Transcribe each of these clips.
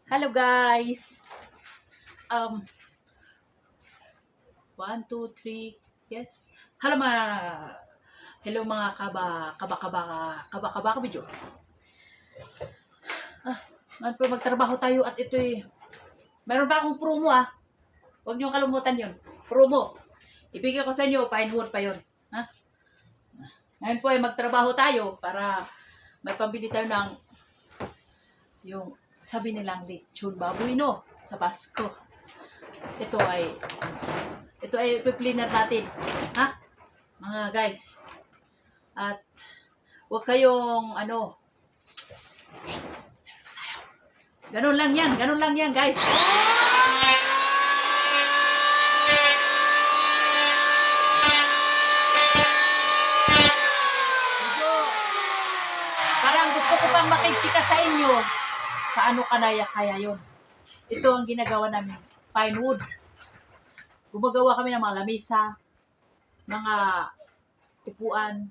Hello guys. Um 1 2 3. Yes. Hello mga kaba video. Ngayon po magtrabaho tayo at ito'y meron pa akong promo Huwag niyo kalimutan 'yon. Promo. Ibigay ko sa inyo, Pinewood pa 'yon. Ngayon po ay magtrabaho tayo para may pambili tayo ng yung sabi nilang lechon baboy sa Pasko. Ito ay ipi-cleaner natin. Mga guys. At huwag kayong ganun lang yan guys. Parang gusto ko pang makitsika sa inyo. Paano kaya yun? Ito ang ginagawa namin. Pinewood. Gumagawa kami ng mga lamesa, mga upuan,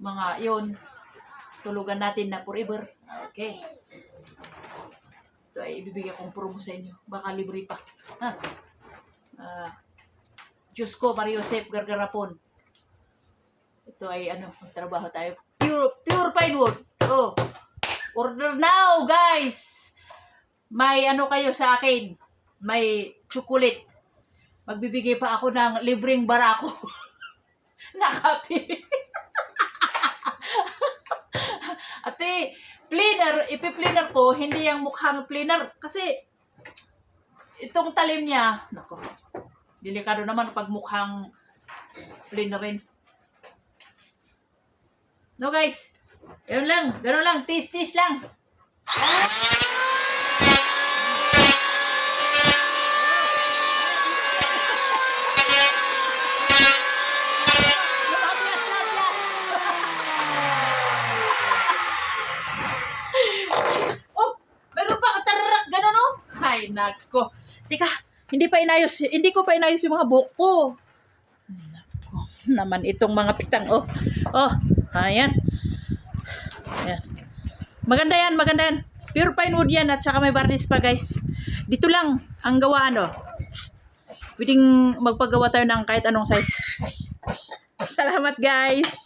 mga yon. Tulugan natin na forever. Okay. Ito ay ibibigay kong promo sa inyo. Baka libre pa. Diyos ko, Mario Joseph Gargarapon. Ito ay trabaho tayo. Pure Pinewood. Order now, guys! May kayo sa akin. May chocolate. Magbibigay pa ako ng libreng barako. Nakapi. Ate, ipi-cleaner ko, hindi yung mukhang cleaner. Kasi, itong talim niya, nako, delikado naman pag mukhang cleaner rin. No, guys. Ganun lang. Tis lang. Meron pa katarak. Ganun, Ay, nako. Tika, hindi ko pa inayos yung mga buhok ko. Ay, nako. Naman itong mga pitang, ayan. Ayan. Maganda yan. Pure Pinewood yan at saka may varnish pa, guys. Dito lang ang gawa, Pwedeng magpagawa tayo ng kahit anong size. Salamat, guys.